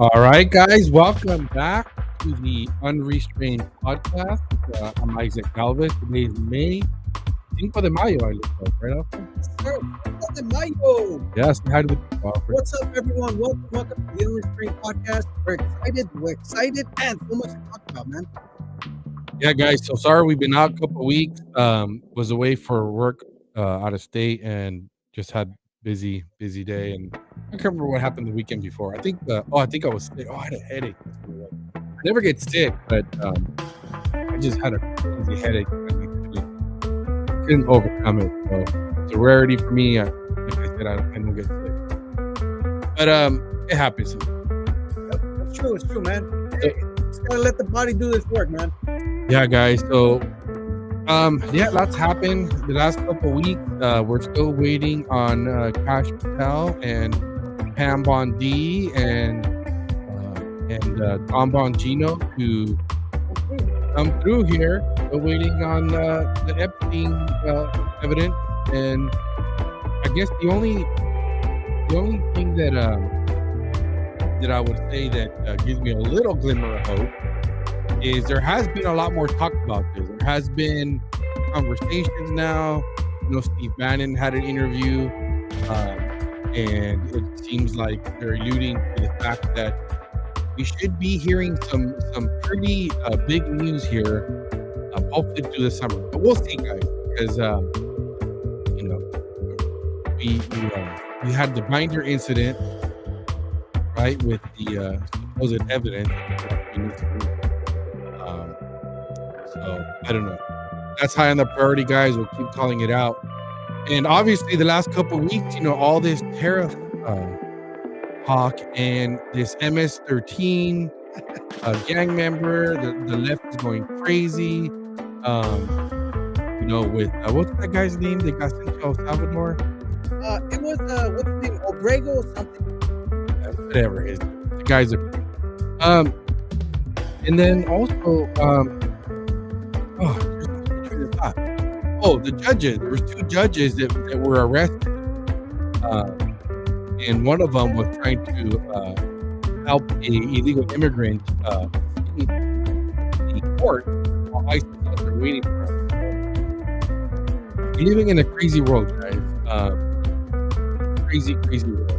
All right, guys, welcome back to the Unrestrained Podcast. I'm Isaac Galvez. Today is May 5 de Mayo, I look like, right, Alfred? Sir, de Mayo. Yes, hi to Alfred. What's up, everyone? Welcome to the Unrestrained Podcast. We're excited, and so much to talk about, man. Yeah, guys, so sorry we've been out a couple of weeks. Was away for work out of state and just had busy day. And I can't remember what happened the weekend before. I think I was sick. I had a headache. I never get sick, but I just had a crazy headache. I couldn't overcome it. So it's a rarity for me. Like I said, I don't get sick. But it happens. It's true, man. Hey, just gotta let the body do this work, man. Yeah, guys. So, lots happened the last couple of weeks. We're still waiting on Cash Patel and Pam Bondi and Don Bongino to come through here. We're waiting on the Epstein evidence, and I guess the only thing that I would say that gives me a little glimmer of hope is there has been a lot more talk about this. There has been conversations now. Steve Bannon had an interview, and it seems like they're alluding to the fact that we should be hearing some pretty big news here, hopefully through the summer. But we'll see, guys, because we had the binder incident, right, with the supposed evidence. So I don't know. That's high on the priority, guys. We'll keep calling it out. And obviously, the last couple of weeks, all this tariff talk and this MS-13 gang member, the left is going crazy. With what's that guy's name? They got sent to El Salvador. It was what's his name? Obrego or something. Whatever it is. The guys are. And then also, the judges. There was 2 judges that were arrested, and one of them was trying to help a illegal immigrant escape the court while ICE was out there waiting for him. We're living in a crazy world, guys. Crazy world.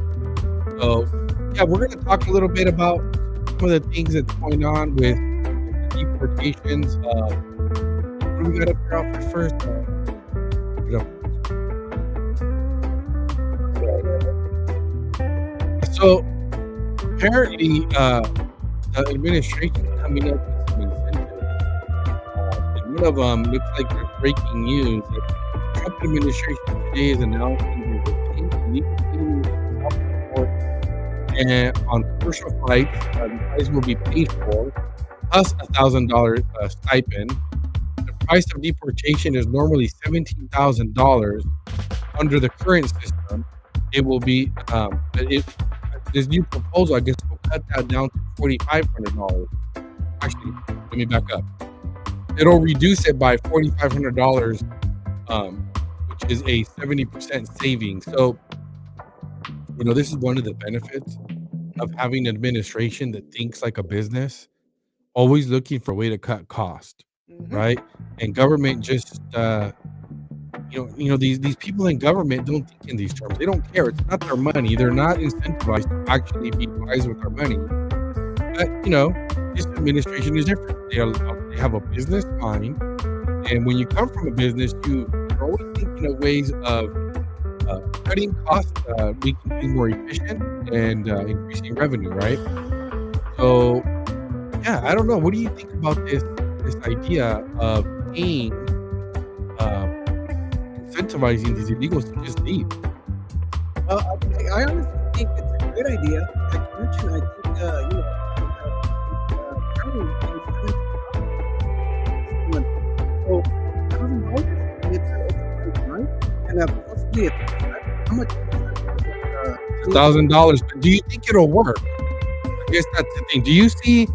So, yeah, we're going to talk a little bit about some of the things that's going on with the deportations. What do we got up here off first? So apparently, the administration is coming up with some incentives. And one of them looks like there's breaking news. The Trump administration today is announcing and on commercial flights, the price will be paid for, plus $1,000 stipend. The price of deportation is normally $17,000. Under the current system, it will be this new proposal, I guess, will cut that down to $4,500. Actually, let me back up. It'll reduce it by $4,500, which is a 70% savings. So, this is one of the benefits of having an administration that thinks like a business, always looking for a way to cut cost, right? And government just, these people in government don't think in these terms. They don't care. It's not their money. They're not incentivized to actually be wise with our money. But, this administration is different. They have a business mind. And when you come from a business, you're always thinking of ways of cutting costs, making things more efficient, and increasing revenue, right? So, yeah, I don't know. What do you think about this idea of paying, incentivizing these illegals to just leave? Well, I honestly think it's a good idea. Like you mentioned, I think so $1,000. It's a good time, and possibly how much? $1,000. But do you think it'll work? I guess that's the thing. Do you see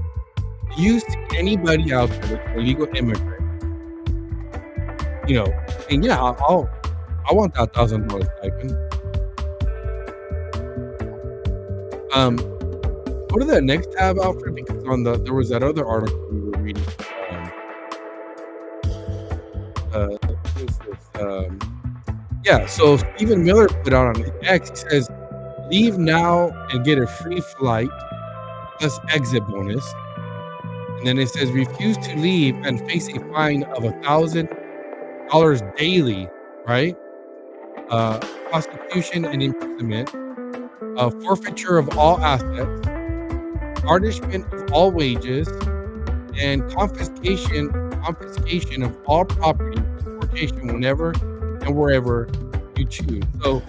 anybody out there that's an illegal immigrant? And yeah, I want that $1,000 stipend. Go to the next tab, Alfred, because there was that other article we were reading. What is this? Yeah, so Stephen Miller put out on X, he says, leave now and get a free flight plus exit bonus. And then it says, refuse to leave and face a fine of $1,000 daily, right? Prosecution and imprisonment, forfeiture of all assets, garnishment of all wages, and confiscation of all property, deportation whenever and wherever you choose. So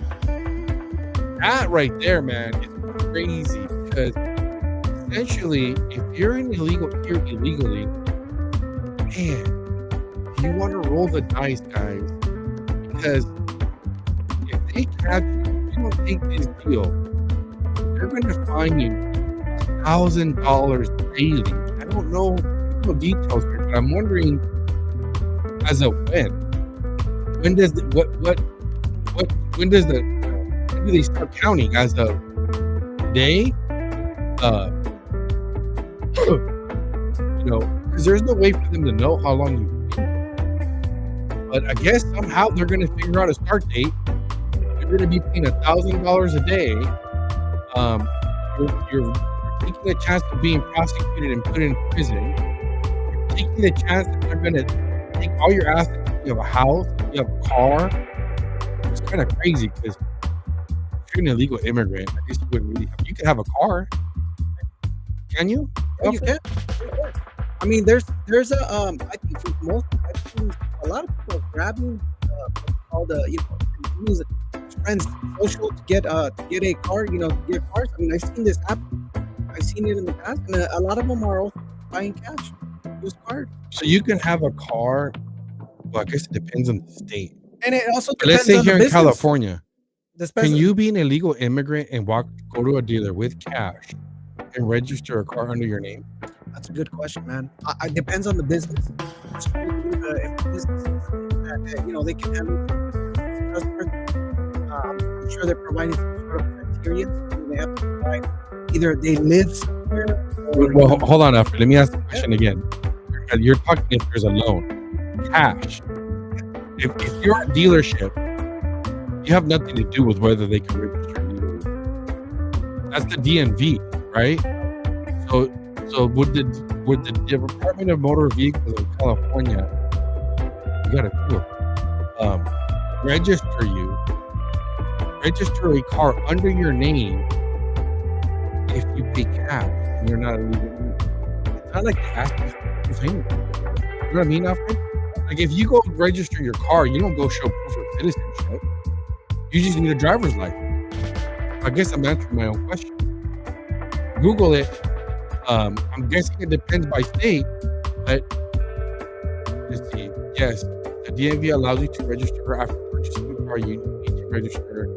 that right there, man, is crazy, because essentially, if you're here illegally, man, you want to roll the dice, guys, because if they catch you, you don't take this deal, they're going to fine you $1,000 daily. I don't know no details here, but I'm wondering, as a when does when do they start counting? As of day? Because there's no way for them to know how long you've been. But I guess somehow they're going to figure out a start date. You're going to be paying $1,000 a day. You're taking a chance of being prosecuted and put in prison. You're taking the chance that they're going to take all your assets. You have a house, you have a car. It's kind of crazy, because if you're an illegal immigrant, I guess you wouldn't really you could have a car. Can you? Yeah, you can. I mean, there's a I think for most, a lot of people are grabbing all the use friends social to get a car, to get cars. I mean, I've seen this happen. I've seen it in the past, and a lot of them are also buying cash, used card. So you can have a car. Well, I guess it depends on the state. And it also But let's say here in California, can you be an illegal immigrant and go to a dealer with cash and register a car under your name? That's a good question, man. It depends on the business. If the business they can handle customers. I'm sure they're providing some sort of criteria. They have to provide either they live somewhere. Well, hold on, Alfred. Let me ask the question again. You're talking if there's a loan. Cash. If you're a dealership, you have nothing to do with whether they can register legally. That's the DMV, right? So would the Department of Motor Vehicles in California, you gotta do it, register a car under your name if you pay cash and you're not a legal immigrant. It's not like cash is proof of anything. You know what I mean, Alfred? Like, if you go register your car, you don't go show proof of citizenship. You just need a driver's license. I guess I'm answering my own question. Google it. I'm guessing it depends by state, but let's see. Yes, the DMV allows you to register after purchasing a car. You need to register.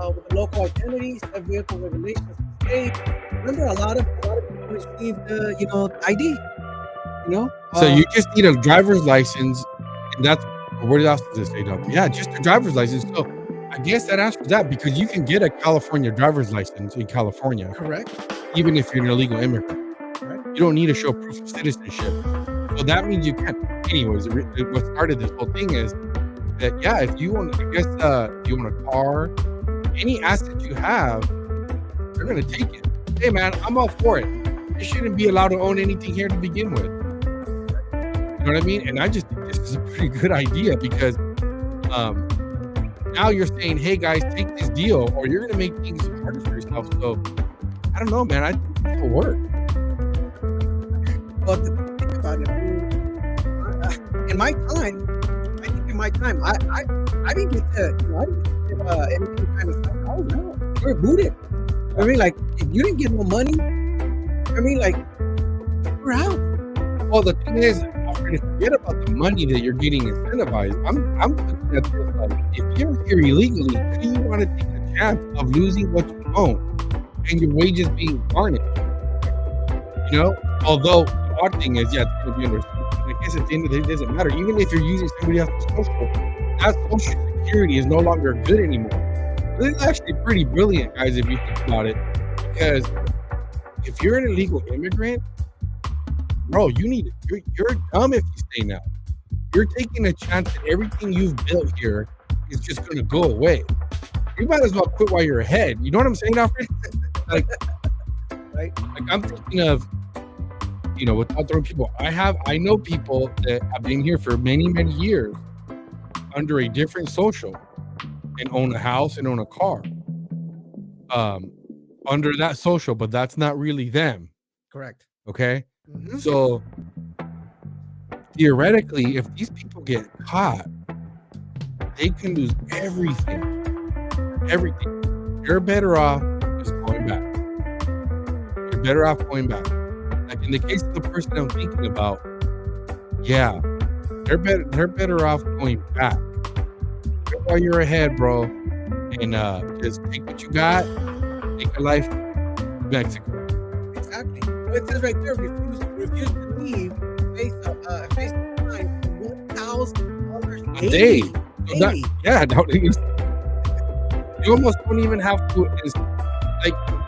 With the local identities, the vehicle regulations of the state. Remember, a lot of people received ID. So you just need a driver's license, and that's what else does it say? Yeah, just a driver's license. So I guess that answers that, because you can get a California driver's license in California. Correct. Even if you're an illegal immigrant. Right? You don't need to show proof of citizenship. So that means you can. Anyways, what started this whole thing is that, yeah, if you want, if you want a car, any asset you have, they're going to take it. Hey, man, I'm all for it. You shouldn't be allowed to own anything here to begin with. You know what I mean? And I just think this is a pretty good idea, because now you're saying, hey, guys, take this deal, or you're going to make things harder for yourself. So, I don't know, man. I think this will work. Well, think about it. I mean, in my time, I didn't get anything kind of stuff. Oh, no. We're booted. I mean, like, if you didn't get no money, I mean, like, we're out. Well, the thing is, forget about the money that you're getting incentivized. I'm looking at this like, if you're here illegally, do you want to take the chance of losing what you own and your wages being garnished? Although the odd thing is, yeah, it's going to be under. I guess at the end of the day, it doesn't matter. Even if you're using somebody else's social, that social security is no longer good anymore. This actually pretty brilliant, guys, if you think about it. Because if you're an illegal immigrant, bro, you're dumb if you stay now. You're taking a chance that everything you've built here is just going to go away. You might as well quit while you're ahead. You know what I'm saying, Alfred? Like, Right. like I'm thinking of, without throwing people, I know people that have been here for many, many years under a different social and own a house and own a car under that social, but that's not really them. Correct. Okay. Mhm. So theoretically, if these people get caught, they can lose everything. You're better off just going back. You're better off going back. Like in the case of the person I'm thinking about, yeah, they're better off going back. Quit while you're ahead, bro, and just take what you got, take your life to Mexico. Exactly. It says right there, refuse to leave, face a fine for $1,000 A day. daily. You almost don't even have to.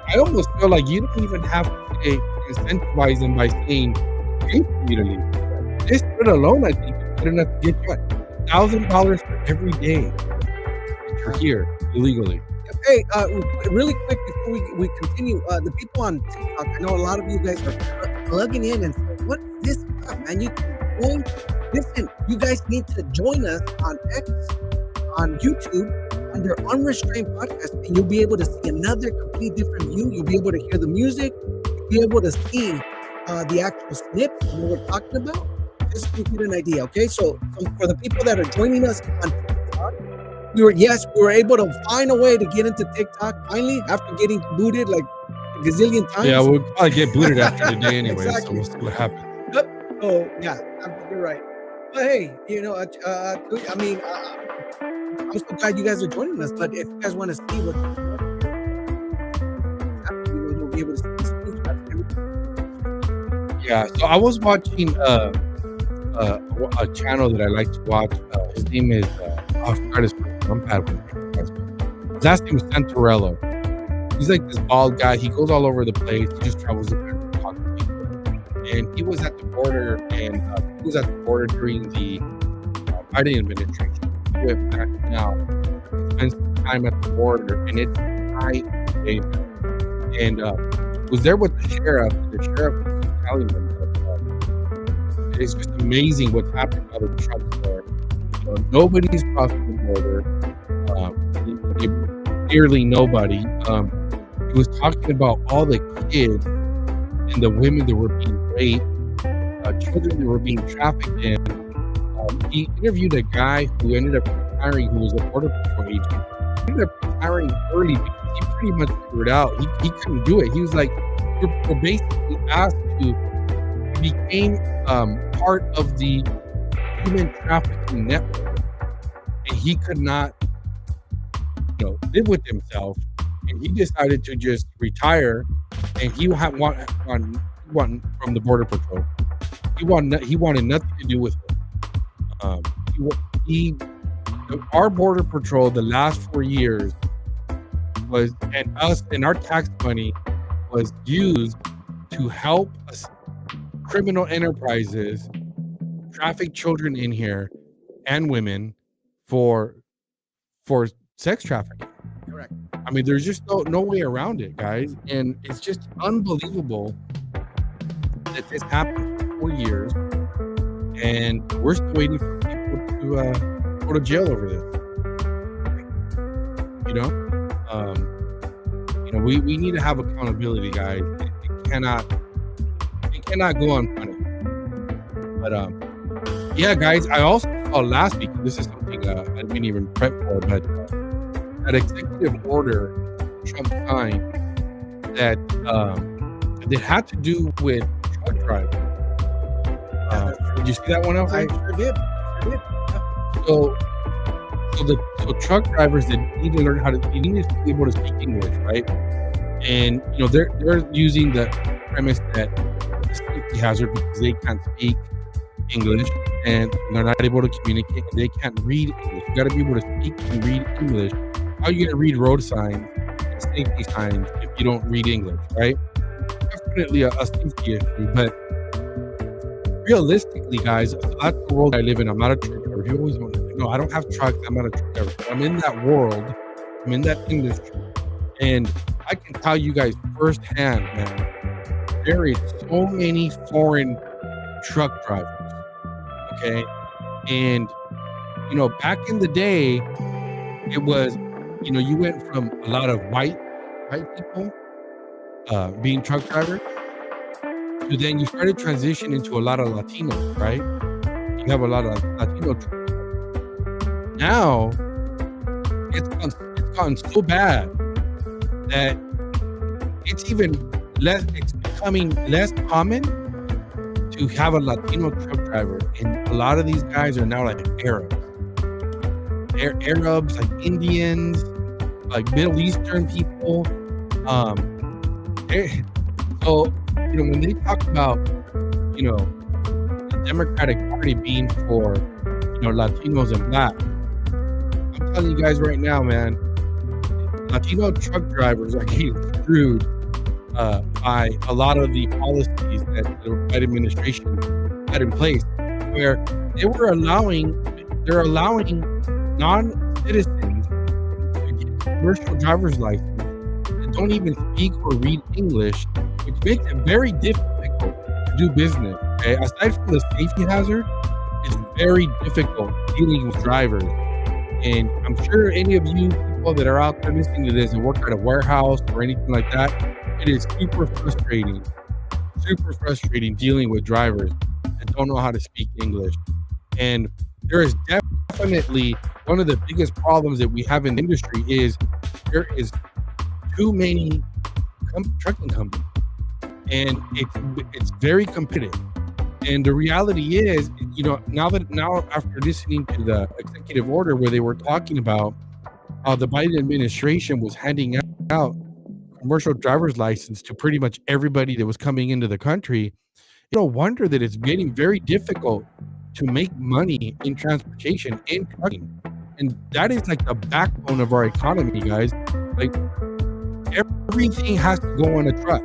I almost feel like you don't even have to incentivize them by saying pay for you to leave. This bit alone, I think, is good enough to get you $1,000 for every day that you're here illegally. Hey, really quick before we continue, the people on TikTok, I know a lot of you guys are plugging in and saying, what is this crap, man? Listen, you guys need to join us on X, on YouTube, under Unrestrained Podcast, and you'll be able to see another complete different view. You'll be able to hear the music. You'll be able to see the actual snips of what we're talking about. Just to get an idea, okay? So for the people that are joining us on TikTok, we were able to find a way to get into TikTok finally after getting booted like a gazillion times. Yeah, we'll probably get booted after today anyway, Exactly. so we'll see what happens. Yep. So yeah, you're right. But hey, I mean, I'm so glad you guys are joining us. But if you guys want to see what you'll be able to see the screenshots and everything. Yeah, so I was watching a channel that I like to watch. His name is I'm bad with names. His last name is Santorello. He's like this bald guy. He goes all over the place. He just travels the country talking to people. And he was at the border, during the Biden administration. He went back now, spent some time at the border, and it's night and day. And was there with the sheriff. The sheriff was telling them that it's just amazing what's happening out of the Trump store. Nobody's crossing the border. Nearly nobody. He was talking about all the kids and the women that were being raped, children that were being trafficked in. He interviewed a guy who ended up retiring, who was a border patrol agent. He ended up retiring early because he pretty much figured out he couldn't do it. He was like, we're basically asked to become part of the human trafficking network, and he could not, live with himself, and he decided to just retire. And he wanted from the border patrol. He wanted nothing to do with it. Our border patrol the last 4 years and our tax money was used to help us criminal enterprises traffic children in here and women for sex trafficking. Correct. I mean, there's just no way around it, guys. And it's just unbelievable that this happened for 4 years, and we're still waiting for people to go to jail over this. We need to have accountability, guys. It cannot go unpunished. But yeah, guys, I also saw last week. This is something I didn't even prep for, but an executive order Trump signed that had to do with truck drivers. Did you see that one, Alfred? I sure did. So truck drivers that need to learn they need to be able to speak English, right? And they're using the premise that it's a safety hazard because they can't speak English and they're not able to communicate and they can't read English. You got to be able to speak and read English. How are you going to read road signs safety signs if you don't read English, right? Definitely a safety issue, but realistically, guys, so that's the world I live in. I'm not a truck driver. You always want to know I don't have trucks. I'm not a truck driver. But I'm in that world. I'm in that industry, and I can tell you guys firsthand, man. There is so many foreign truck drivers. Okay, and back in the day, it was you went from a lot of white people being truck drivers. So then you started transitioning into a lot of Latinos, right? You have a lot of Latino truck. Now, it's gotten so bad that it's becoming less common to have a Latino truck driver. And a lot of these guys are now like Arabs. Arabs, like Indians, like Middle Eastern people. So when they talk about, the Democratic Party being for, Latinos and Blacks, I'm telling you guys right now, man, Latino truck drivers are getting screwed by a lot of the policies that the Biden administration had in place, where they're allowing non-citizens to get commercial driver's license that don't even speak or read English, which makes it very difficult to do business. Okay? Aside from the safety hazard, it's very difficult dealing with drivers. And I'm sure any of you people that are out there listening to this and work at a warehouse or anything like that, it is super frustrating dealing with drivers that don't know how to speak English. And there is definitely one of the biggest problems that we have in the industry is there is too many trucking companies. And it's very competitive. And the reality is, now after listening to the executive order where they were talking about how the Biden administration was handing out commercial driver's license to pretty much everybody that was coming into the country, no wonder that it's getting very difficult to make money in transportation, in trucking. And that is like the backbone of our economy, guys. Like, everything has to go on a truck.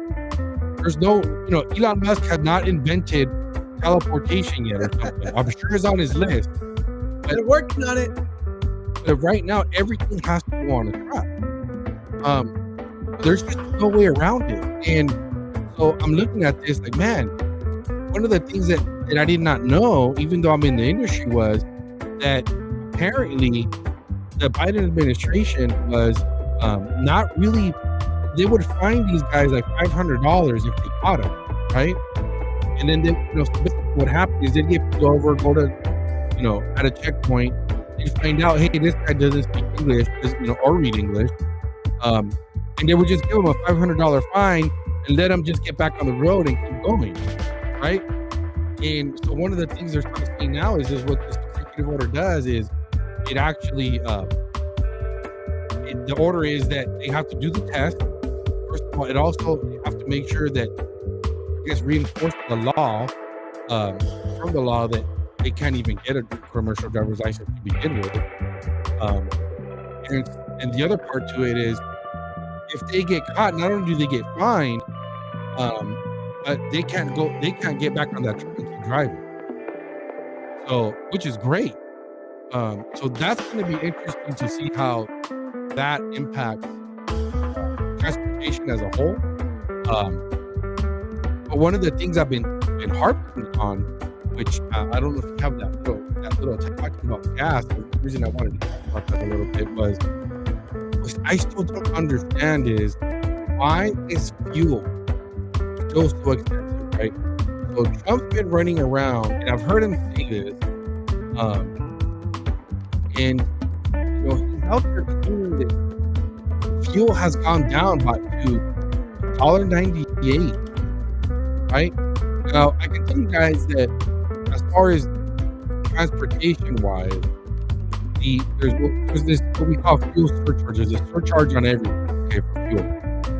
There's no, Elon Musk has not invented teleportation yet or something. I'm sure it's on his list. But they're working on it. But right now, everything has to go on a truck. There's just no way around it. And so I'm looking at this like, man, one of the things that I did not know, even though I'm in the industry, was that apparently the Biden administration was not really, they would fine these guys like $500 if they caught them, right? And then what happened is they'd get pulled over, go to, at a checkpoint, they'd find out, hey, this guy doesn't speak English, or read English, and they would just give him a $500 fine and let him just get back on the road and keep going, right? And so one of the things they're saying now is what this executive order does is it actually, the order is that they have to do the test. First of all, it also they have to make sure that, reinforce the law, from the law that they can't even get a commercial driver's license to begin with. And the other part to it is, if they get caught, not only do they get fined, but they can't get back on that truck and keep driving. So, which is great. So that's going to be interesting to see how that impacts transportation as a whole. But one of the things I've been harping on, which I don't know if you have that little talking about gas. The reason I wanted to talk about that a little bit was I still don't understand is why is fuel still so expensive, right? So Trump's been running around, and I've heard him say this, and he's out there claiming that fuel has gone down to $1.98. Right? Now, I can tell you guys that as far as transportation-wise, there's this what we call fuel surcharge. There's a surcharge on everything, okay, for fuel.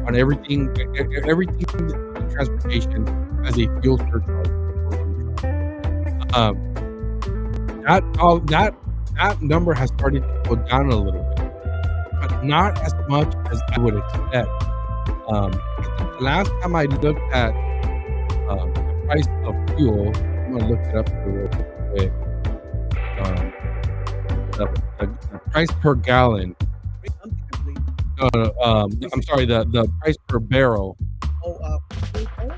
On everything in transportation has a fuel surcharge. That number has started to go down a little bit. But not as much as I would expect. I think the last time I looked at the price of fuel, I'm gonna look it up real quick. Um, the price per gallon. I'm sorry. The price per barrel. $58?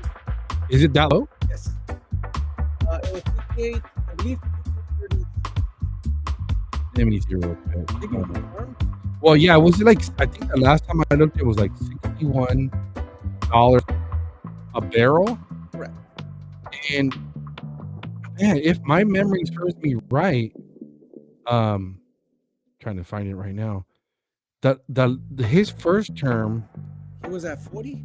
Is it that low? Yes. It was 58, I believe 30. Let me see real quick. You can confirm? Well, yeah, was it like, I think the last time I looked, it was like $61 a barrel. Correct. And man, if my memory serves me right, trying to find it right now. His first term, It was at 40?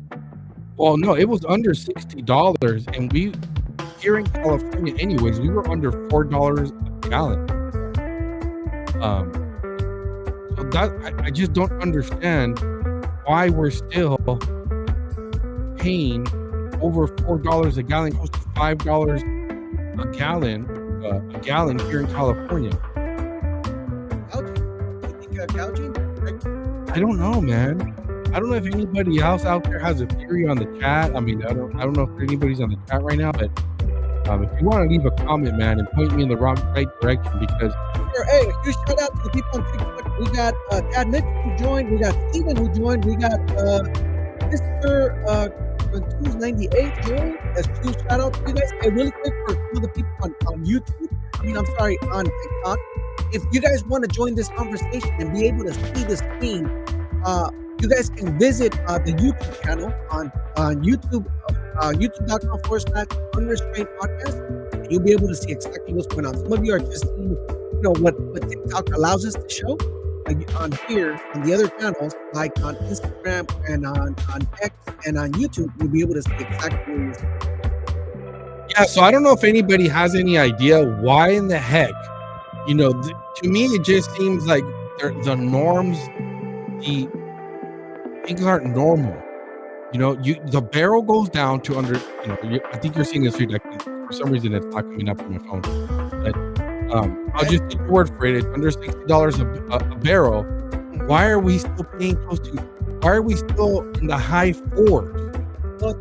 well, no, it was under $60, and we here in California, anyways, we were under $4 a gallon. So that I just don't understand why we're still paying over $4 a gallon, close to $5 a gallon here in California. Gouging? You think gouging? Right? I don't know, man. I don't know if anybody else out there has a theory on the chat. I mean, I don't know if anybody's on the chat right now, but if you want to leave a comment, man, and point me in the right direction, because Sure. Hey, a huge shout out to the people on TikTok. We got Dad Mitch who joined. We got Steven who joined. We got Mr. 298 joined. That's a huge shout out to you guys. Hey, really quick for some of the people on YouTube. On TikTok. If you guys want to join this conversation and be able to see the screen, you guys can visit the YouTube channel on YouTube, youtube.com/Unrestrained Podcast, and you'll be able to see exactly what's going on. Some of you are just seeing, what TikTok allows us to show. On here, on the other channels, like on Instagram and on X and on YouTube, you'll be able to see exactly what you're seeing. yeah. So I don't know if anybody has any idea why in the heck, to me it just seems like the norms, the things aren't normal. The barrel goes down to under. I think you're seeing this feedback. For some reason, it's not coming up on my phone. But I'll just take your word for it. It's under $60 a barrel. Why are we still paying close to? Why are we still in the high fours? Well,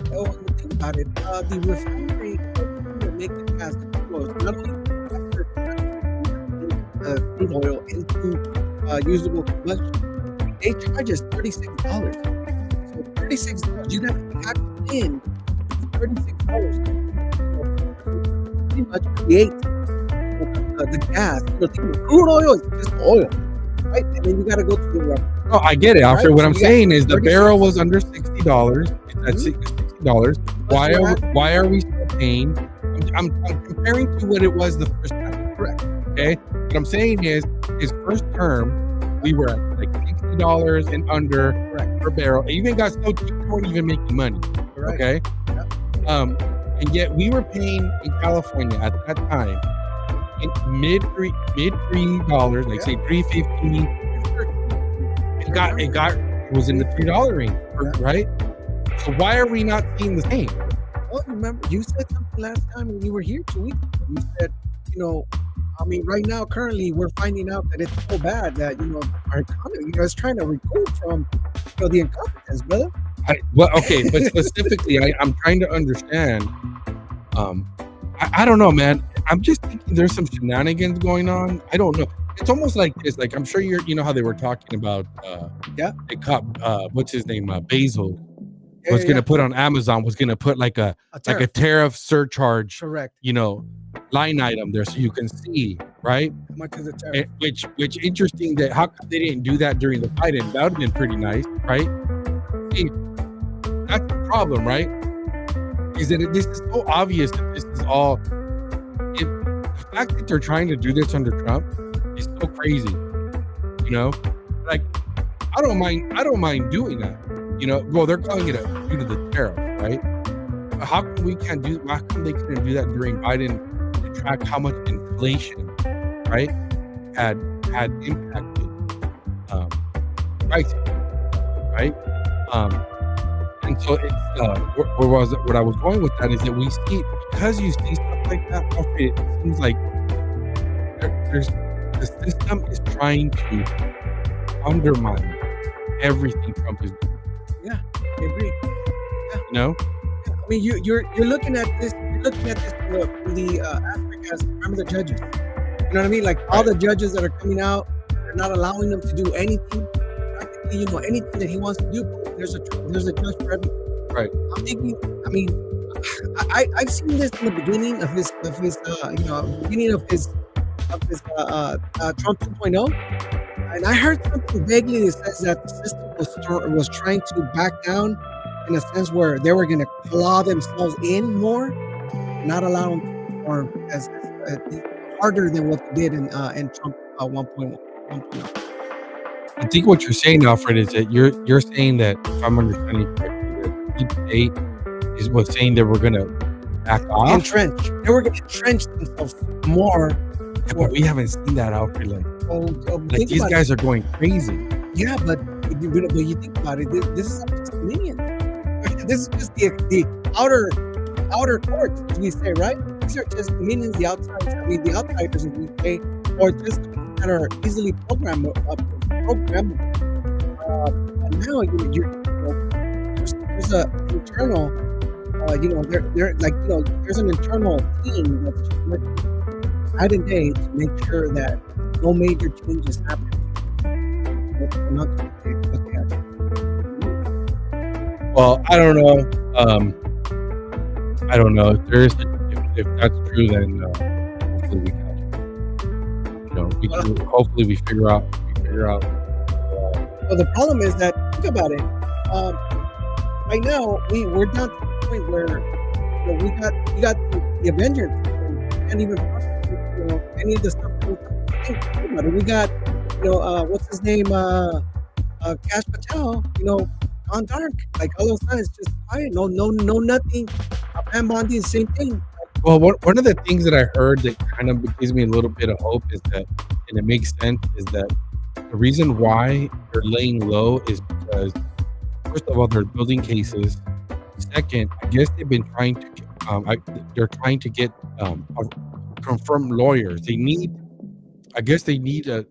think about it. The refinery making gas not only crude oil into usable combustion, they charge us $36. So $36, you got to factor in $36. Pretty much create the gas. Crude oil is just oil, right? And then you got to go to the No, I get it. After right? what So I'm you saying is the 36. barrel was under $60. It's at $60. Why are we still paying? I'm comparing to what it was the first time. Correct. Okay. What I'm saying is his first term, we were at like $60 and under per barrel. It even got so cheap we weren't even making money. Correct. Okay. Yep. And yet we were paying in California at that time in mid $3, like say $3.50. It was in the $3 range, right? So why are we not seeing the same? Well, remember, you said something last time when you were here 2 weeks ago. You said, right now, currently, we're finding out that it's so bad that, our economy is trying to recoup from, the incompetence, brother. Okay, but specifically, I'm trying to understand. I don't know, man. I'm just thinking there's some shenanigans going on. I don't know. It's almost like this. Like, I'm sure you know how they were talking about, they caught, what's his name? Basil. Was going to put on Amazon, was going to put like a tariff surcharge, correct, line item there so you can see, right? How much is the tariff? Which interesting that how come they didn't do that during the Biden? That would have been pretty nice, right? See, that's the problem, right? Is that this is so obvious that this is all. The fact that they're trying to do this under Trump is so crazy, Like, I don't mind doing that. Well, they're calling it due to the tariff, right? How come they couldn't do that during Biden to track how much inflation, right, had impacted pricing, right? And so it's what I was going with that is that we see, because you see stuff like that, it seems like the system is trying to undermine everything Trump is doing. Yeah, I agree. Yeah. You know? I mean, you're looking at this. You're looking at this from the aspect as remember the judges. You know what I mean? Like all the judges that are coming out, they're not allowing them to do anything. Practically, anything that he wants to do. There's a judge for everything. Right. I'm thinking. I mean, I've seen this in the beginning of his Trump 2.0, and I heard something vaguely that says that the system was trying to back down in a sense where they were going to claw themselves in more, not allow them to perform as harder than what they did in Trump 1.1. I think what you're saying, Alfred, is that you're saying that, if I'm understanding correctly, that deep state was saying that we're going to back off. Entrench. They were going to entrench themselves more. Yeah, but we haven't seen that, Alfred. Like these guys are going crazy. Yeah, but you think about it, this is just dominion. This is just the outer courts, as we say, right? These are just dominions, the outsiders, the outsiders, as we say, or just that are easily programmable. And now there's an internal, there's an internal team that's working night and day to make sure that no major changes happen. Well, I don't know. I don't know if if that's true. Then hopefully we catch it. Hopefully we figure out. Well, the problem is that think about it. Right now we're down to the point where we got the Avengers. Can't even prosecute any of the stuff. Think about it. We got what's his name? Cash Patel. Gone dark. Like all those guys just quiet. No, nothing. Pam Bondi, same thing. Well, one of the things that I heard that kind of gives me a little bit of hope is that, and it makes sense, is that the reason why they're laying low is because, first of all, they're building cases. Second, I guess they've been trying to, they're trying to get confirmed lawyers. They need to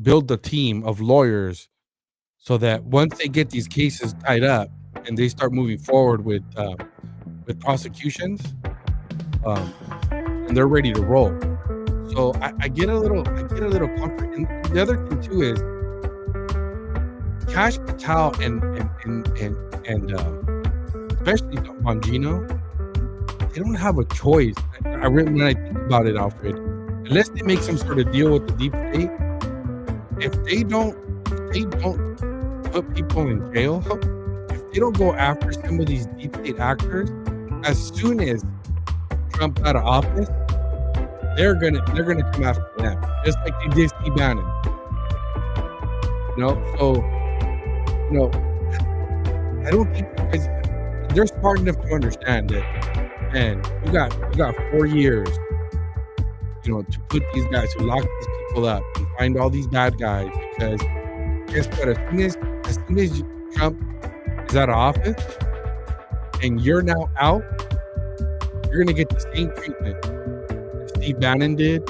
build the team of lawyers so that once they get these cases tied up and they start moving forward with prosecutions, and they're ready to roll. So I get a little comfort. And the other thing too is Cash Patel and especially Bongino, they don't have a choice. When I think about it, Alfred, unless they make some sort of deal with the deep state, if they don't put people in jail, if they don't go after some of these deep state actors, as soon as Trump out of office, they're gonna come after them, just like they did Steve Bannon. So I don't think they're smart enough to understand that. Man, you got 4 years, to put these guys, to lock these people up and find all these bad guys. Because guess what? As soon as Trump is out of office and you're now out, you're gonna get the same treatment that Steve Bannon did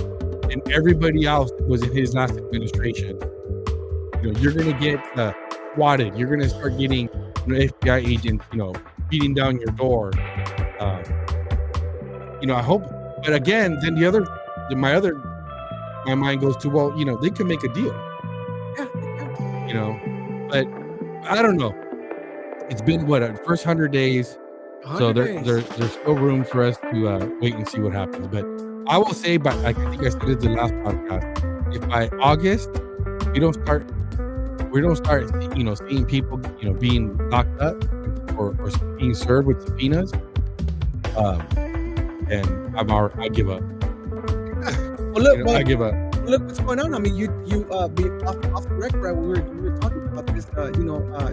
and everybody else that was in his last administration. You're gonna get swatted. You're gonna start getting FBI agents, beating down your door. I hope. But again, then my mind goes to, well, they can make a deal. Yeah. But I don't know. It's been first 100 days. So there's still room for us to wait and see what happens. But I will say, I think I said it in the last podcast, if by August we don't start seeing people being locked up or being served with subpoenas, and I give up. Well, look, I give up. Look what's going on. I mean, you off the record, right? We were talking about this.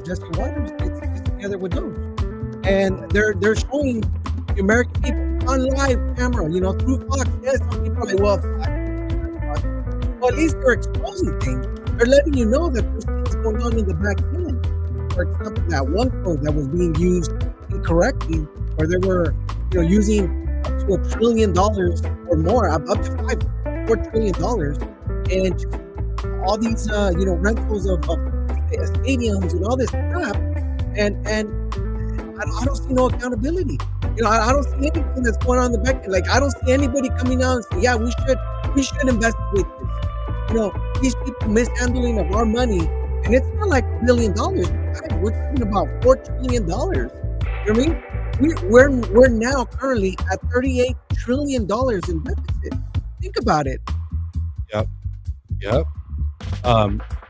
Jesse Waters gets together with those, and they're showing the American people on live camera, through Fox. Yes, some people are like, well, at least they're exposing things. They're letting you know that there's things going on in the back end. For example, that one code that was being used incorrectly, where they were, using up to $1 trillion or more, up to $4 trillion, and all these, rentals of stadiums and all this crap, and I don't see no accountability. I don't see anything that's going on in the back end. Like, I don't see anybody coming out and say, yeah, we should investigate this. These people mishandling of our money, and it's not like $1 billion. God, we're talking about $4 trillion. You know what I mean? We're now currently at $38 trillion in deficit. Think about it. Yep.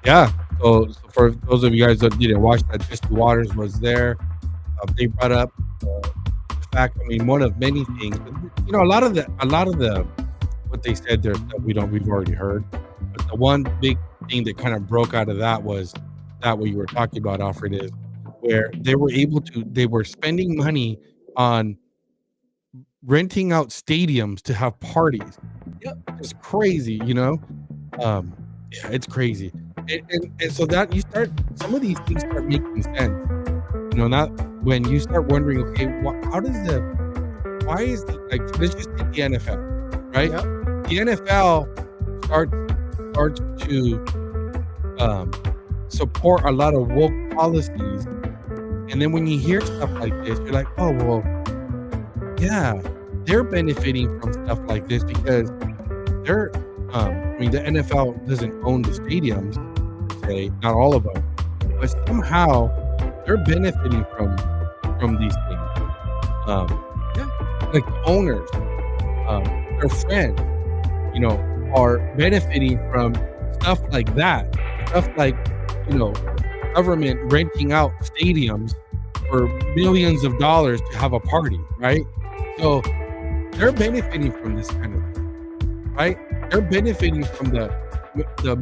Yeah. So for those of you guys that didn't watch that, Jesse Waters was there. They brought up the fact. I mean, one of many things. A lot of the what they said there that we've already heard. But the one big thing that kind of broke out of that was that what you were talking about, Alfred, is where they were spending money on renting out stadiums to have parties. Yep. It's crazy, yeah, it's crazy. And so that some of these things start making sense. Not when you start wondering, okay, why is let's just take the NFL, right? Yep. The NFL starts to support a lot of woke policies, and then when you hear stuff like this, you're like, oh well, yeah, they're benefiting from stuff like this because they're the NFL doesn't own the stadiums, say, not all of them, but somehow they're benefiting from these things. Like the owners, their friends, are benefiting from stuff like that. Stuff like, government renting out stadiums for millions of dollars to have a party, right? So they're benefiting from this kind of thing, right? They're benefiting from the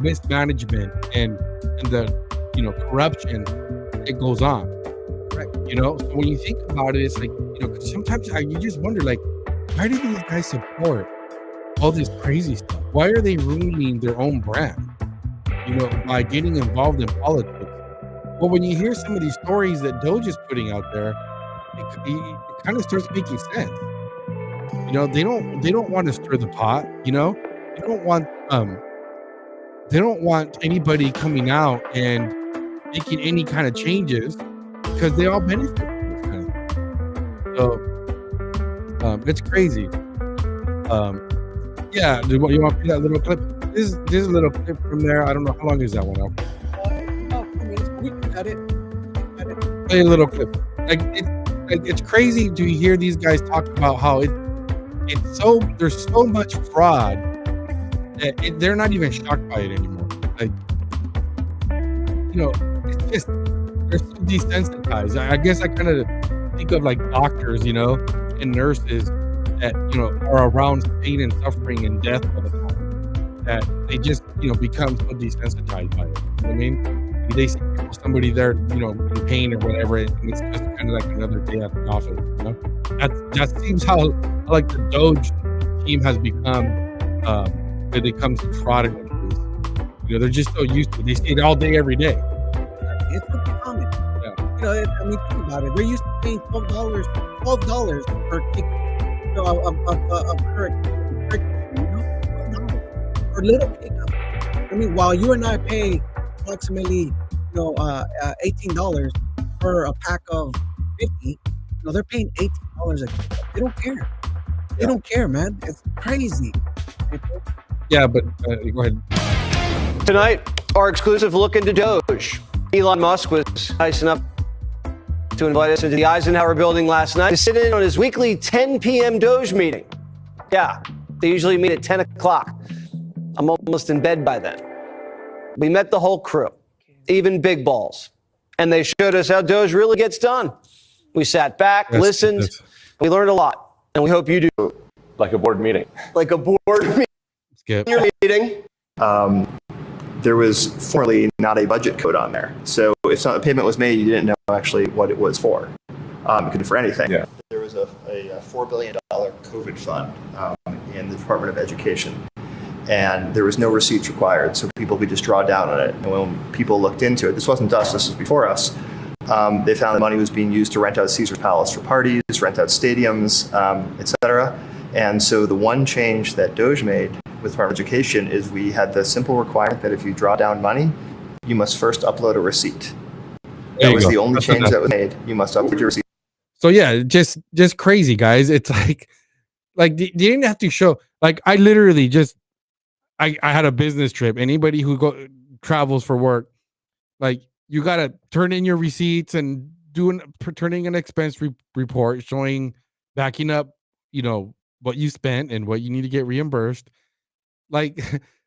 mismanagement and the corruption that goes on, right? So when you think about it, it's like, sometimes you just wonder, like, why do these guys support all this crazy stuff? Why are they ruining their own brand, by getting involved in politics? Well, when you hear some of these stories that Doge is putting out there, it kind of starts making sense. They don't want to stir the pot. They don't want anybody coming out and making any kind of changes because they all benefit from this kind of thing. So it's crazy. Yeah, you want to play that little clip? This is a little clip from there. I don't know how long is that one. About 4 minutes. We can cut it. Play a little clip. It's crazy to hear these guys talk about how there's so much fraud that they're not even shocked by it anymore. It's just they're so desensitized. I guess I kind of think of like doctors, and nurses that are around pain and suffering and death all the time. That they just become so desensitized by it. You know what I mean? They see somebody there, in pain or whatever, and it's just kind of like another day at the office. That seems how like the Doge team has become when it comes to fraud and abuse. They're just so used to it. They see it all day, every day. It's pretty common. Yeah. Think about it. They're used to paying $12 per ticket. Of current, $12 for little pickup. While you and I pay approximately, $18 for a pack of 50, they're paying $18 a ticket. They don't care. They don't care, man. It's crazy. Yeah, but go ahead. Tonight, our exclusive look into Doge. Elon Musk was nice enough to invite us into the Eisenhower building last night to sit in on his weekly 10 p.m. Doge meeting. Yeah, they usually meet at 10 o'clock. I'm almost in bed by then. We met the whole crew, even Big Balls, and they showed us how Doge really gets done. We sat back, listened, we learned a lot, and we hope you do. Like a board meeting. Like a board meeting. Skip. Your meeting. There was formerly not a budget code on there. So if a payment was made, you didn't know actually what it was for. It could be for anything. Yeah. There was a $4 billion COVID fund in the Department of Education. And there was no receipts required, so people could just draw down on it. And when people looked into it, this wasn't us, this was before us, they found the money was being used to rent out Caesar Palace for parties, rent out stadiums, etc. And so the one change that Doge made with Department of Education is we had the simple requirement that if you draw down money, you must first upload a receipt. There That you was go. the only That's change enough. that was made. You must upload your receipt. So yeah, just crazy, guys. It's like they didn't have to show. Like I literally just I had a business trip. Anybody who travels for work, like you gotta turn in your receipts and turning an expense report showing, backing up, what you spent and what you need to get reimbursed. Like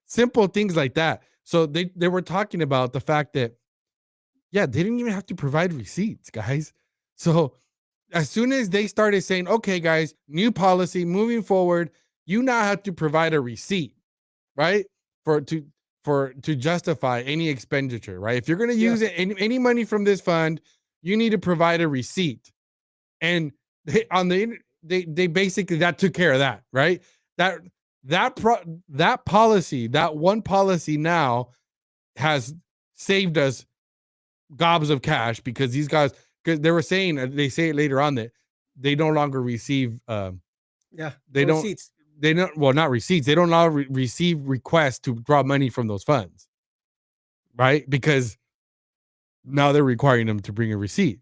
simple things like that. So they were talking about the fact that they didn't even have to provide receipts, guys. So as soon as they started saying, okay, guys, new policy moving forward, you now have to provide a receipt, right? To justify any expenditure, right? If you're going to use any money from this fund, you need to provide a receipt. And they basically, that took care of that, right? That policy, that one policy now has saved us gobs of cash, because these guys, because they were saying, they say it later on, that they no longer receive receipts. They don't, well, not receipts, they don't now receive requests to draw money from those funds, right? Because now they're requiring them to bring a receipt.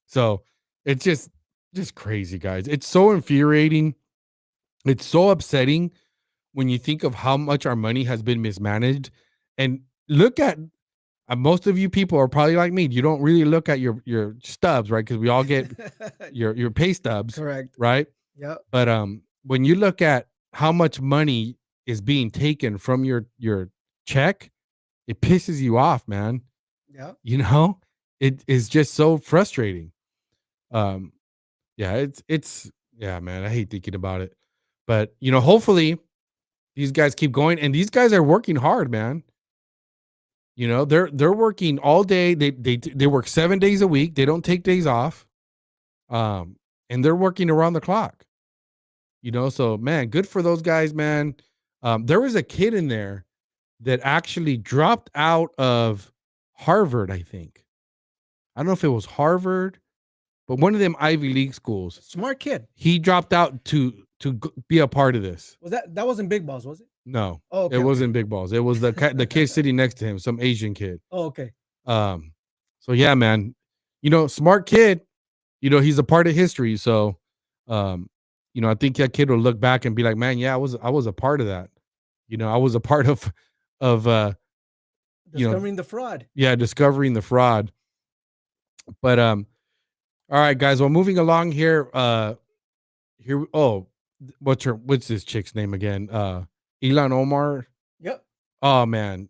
So it's just crazy, guys. It's so infuriating. It's so upsetting when you think of how much our money has been mismanaged. And look at, most of you people are probably like me. You don't really look at your stubs, right? Because we all get your pay stubs, Correct. right? Yep. But when you look at how much money is being taken from your check, it pisses you off, man. Yeah. It is just so frustrating. It's man, I hate thinking about it. But hopefully these guys keep going, and these guys are working hard, man. They're working all day. They work 7 days a week. They don't take days off. And they're working around the clock. So man, good for those guys, man. There was a kid in there that actually dropped out of Harvard, I think. I don't know if it was Harvard, but one of them Ivy League schools. Smart kid. He dropped out to be a part of this. Was that wasn't Big Balls, was it? No. Oh, okay, it wasn't Big Balls. It was the kid sitting next to him, some Asian kid. Oh, okay. So yeah, man. Smart kid. He's a part of history. So I think that kid will look back and be like, man, yeah, I was a part of that. I was a part of discovering the fraud. Yeah, discovering the fraud. But all right, guys. Well, moving along here. What's this chick's name again? Ilan Omar. Yep. Oh man,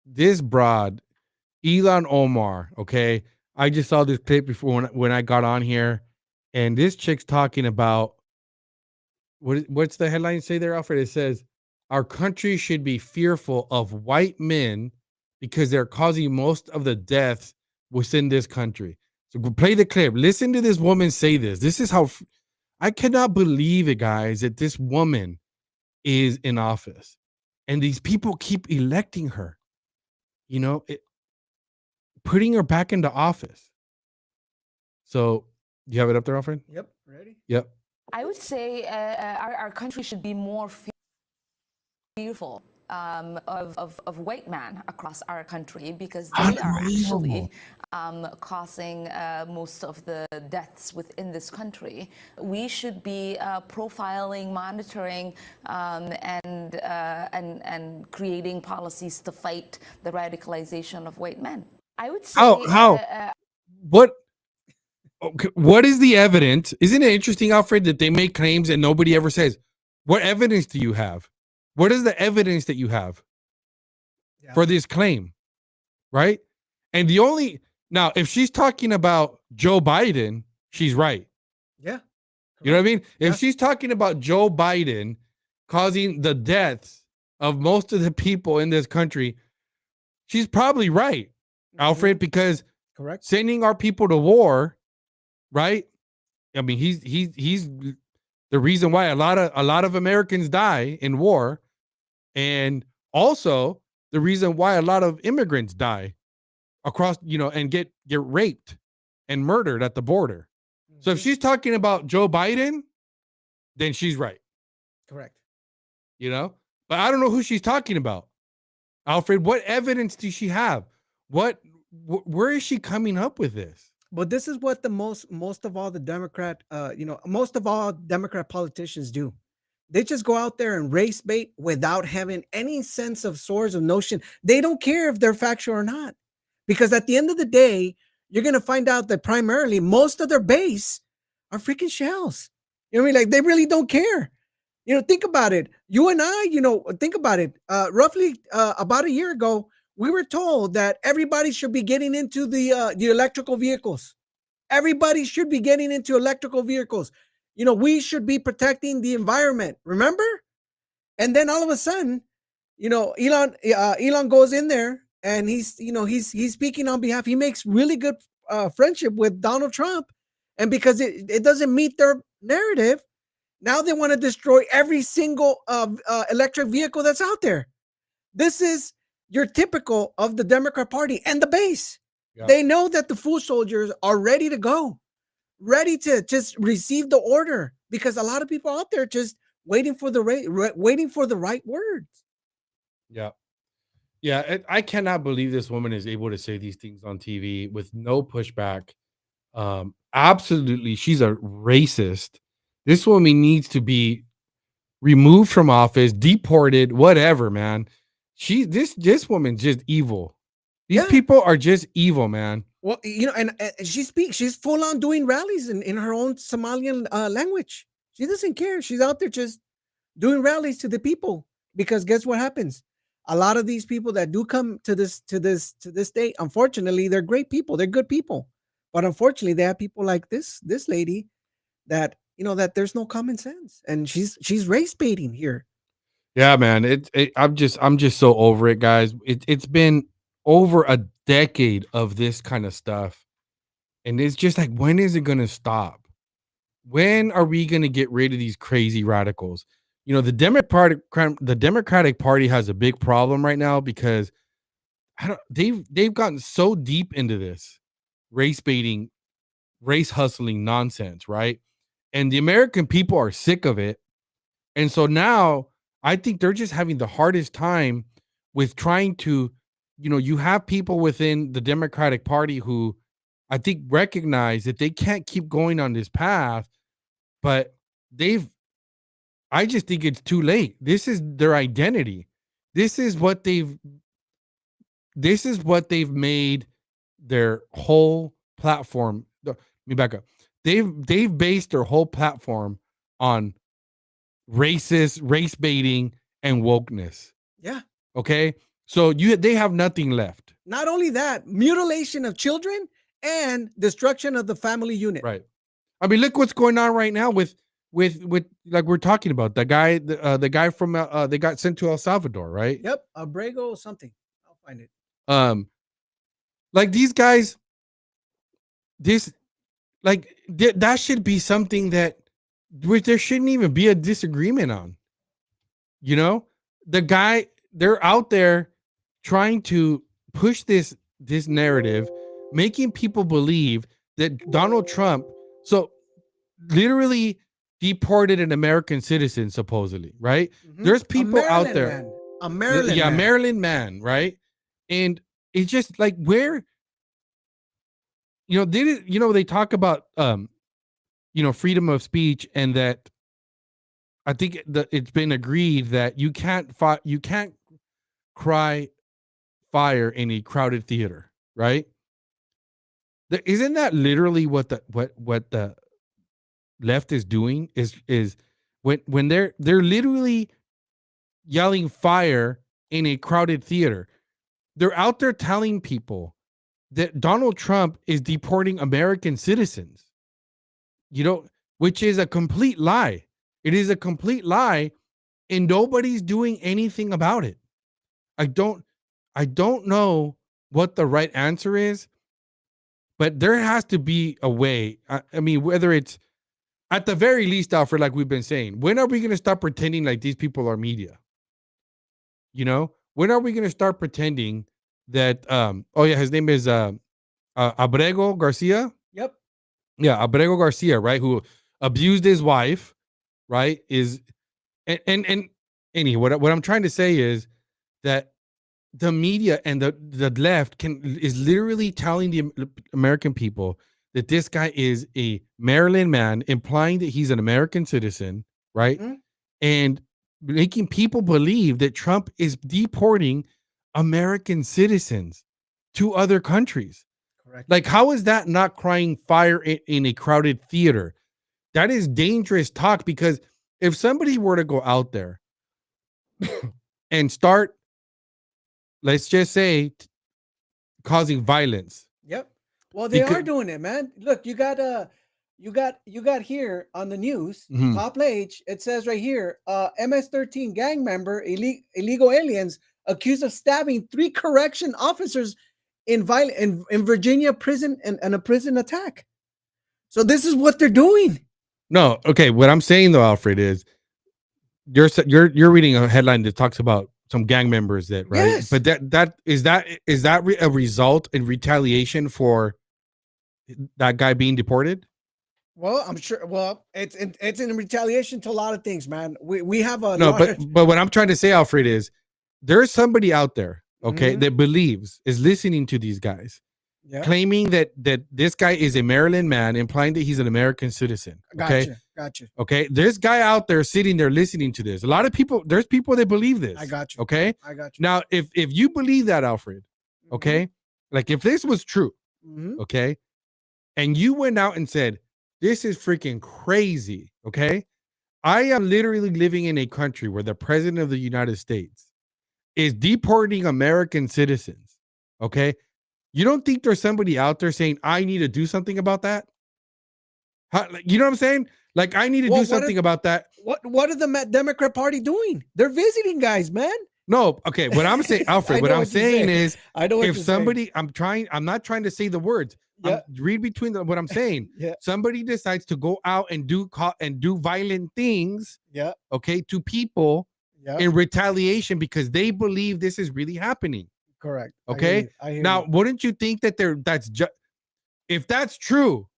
this broad, Ilan Omar. Okay, I just saw this clip before when I got on here, and this chick's talking about what's the headline say there, Alfred? It says our country should be fearful of white men because they're causing most of the deaths within this country. So play the clip. Listen to this woman say this. This is how I cannot believe it, guys, that this woman is in office and these people keep electing her, putting her back into office. So you have it up there, Alfred? Yep. Ready? Yep. I would say our country should be more fearful of white men across our country, because they are actually causing most of the deaths within this country. We should be profiling, monitoring, and creating policies to fight the radicalization of white men. I would say what is the evidence? Isn't it interesting, Alfred, that they make claims and nobody ever says, what evidence do you have? What is the evidence that you have for this claim? Right? And now, if she's talking about Joe Biden, she's right. Yeah. You know what I mean? If she's talking about Joe Biden causing the deaths of most of the people in this country, she's probably right, Alfred, because correct, sending our people to war, right? I mean, he's the reason why a lot of Americans die in war, and also the reason why a lot of immigrants die across, and get raped and murdered at the border. Mm-hmm. So if she's talking about Joe Biden, then she's right. Correct. But I don't know who she's talking about. Alfred, what evidence does she have? Where is she coming up with this? But this is what the most of all the most of all Democrat politicians do. They just go out there and race bait without having any sense of source of notion. They don't care if they're factual or not, because at the end of the day, you're gonna find out that primarily most of their base are freaking shells. You know what I mean? Like, they really don't care. Think about it. You and I, think about it. Roughly about a year ago, we were told that everybody should be getting into the electrical vehicles. Everybody should be getting into electrical vehicles. We should be protecting the environment. Remember? And then all of a sudden, Elon goes in there and he's speaking on behalf. He makes really good friendship with Donald Trump, and because it doesn't meet their narrative, now they want to destroy every single electric vehicle that's out there. This is your typical of the Democrat Party and the base. Yeah. They know that the foot soldiers are ready to go, ready to just receive the order, because a lot of people out there just waiting for the right words. Yeah. Yeah, I cannot believe this woman is able to say these things on TV with no pushback. Absolutely, she's a racist. This woman needs to be removed from office, deported, whatever, man. This woman's just evil. These people are just evil, man. Well, and she's full on doing rallies in her own Somalian language. She doesn't care. She's out there just doing rallies to the people, because guess what happens? A lot of these people that do come to this state, unfortunately, they're great people. They're good people. But unfortunately, they have people like this lady that, that there's no common sense, and she's race baiting here. Yeah, man. I'm just so over it, guys. It's been over a decade of this kind of stuff, and it's just like, when is it going to stop? When are we going to get rid of these crazy radicals? The Democratic Party has a big problem right now, because they've gotten so deep into this race baiting, race hustling nonsense, right? And the American people are sick of it. And so now I think they're just having the hardest time with trying to, you have people within the Democratic Party who I think recognize that they can't keep going on this path, but I just think it's too late. This is their identity. This is what they've made their whole platform. Let me back up. They've based their whole platform on racist, race baiting, and wokeness. Yeah. Okay. So they have nothing left. Not only that, mutilation of children and destruction of the family unit. Right. I mean, look what's going on right now with like we're talking about the guy from they got sent to El Salvador, right? Yep. Abrego or something. I'll find it. Like these guys, that should be something that there shouldn't even be a disagreement on. They're out there trying to push this narrative, making people believe that Donald Trump literally deported an American citizen, supposedly, right? Mm-hmm. There's people out there. A Maryland man. Maryland man, right? And it's just like, where, they talk about, freedom of speech, and that I think it's been agreed that you can't cry fire in a crowded theater, right? Isn't that literally what the left is doing? Is when they're literally yelling fire in a crowded theater, they're out there telling people that Donald Trump is deporting American citizens, which is a complete lie. It is a complete lie, and nobody's doing anything about it. I don't know what the right answer is, but there has to be a way. I mean, whether it's at the very least, Alfred, like we've been saying, when are we going to stop pretending like these people are media? When are we going to start pretending that, his name is Abrego Garcia? Yep. Yeah, Abrego Garcia, right? Who abused his wife, right? Anyway, what I'm trying to say is that the media and the left is literally telling the American people that this guy is a Maryland man, implying that he's an American citizen, right? Mhm. And making people believe that Trump is deporting American citizens to other countries. Correct. Like, how is that not crying fire in a crowded theater? That is dangerous talk, because if somebody were to go out there and start, let's just say, causing violence. Yep. Well, they are Because- doing it, man. Look, you got here on the news, Mhm. top page. It says right here, MS-13 gang member, illegal aliens accused of stabbing 3 correction officers in Virginia prison and a prison attack. So this is what they're doing. No, okay. What I'm saying though, Alfred, is you're reading a headline that talks about some gang members that, right? Yes. But that is a result in retaliation for that guy being deported? Well, I'm sure. Well, it's in retaliation to a lot of things, man. We have a No, large- but what I'm trying to say, Alfred, is there's somebody out there, okay, Mhm. that believes, is listening to these guys, yeah. claiming that this guy is a Maryland man, implying that he's an American citizen. Okay. Gotcha. Okay. There's guy out there sitting there listening to this. A lot of people, there's people that believe this. I got you. Okay. I got you. Now, if you believe that, Alfred, okay, like if this was true, Mhm. okay, and you went out and said, this is freaking crazy, okay, I am literally living in a country where the president of the United States is deporting American citizens, okay, you don't think there's somebody out there saying, I need to do something about that? You know what I'm saying? Like, I need to do something about that. What are the Democrat Party doing? They're visiting guys, man. No, okay. What I'm saying, Alfred, what I'm saying is, I know what if you're somebody, I'm not trying to say the words. Yeah. Read between what I'm saying. Yeah. Somebody decides to go out and do violent things, Yeah. okay, to people Yeah. in retaliation because they believe this is really happening. Correct. Okay. I hear Now, you. wouldn't you think that that's just, if that's true,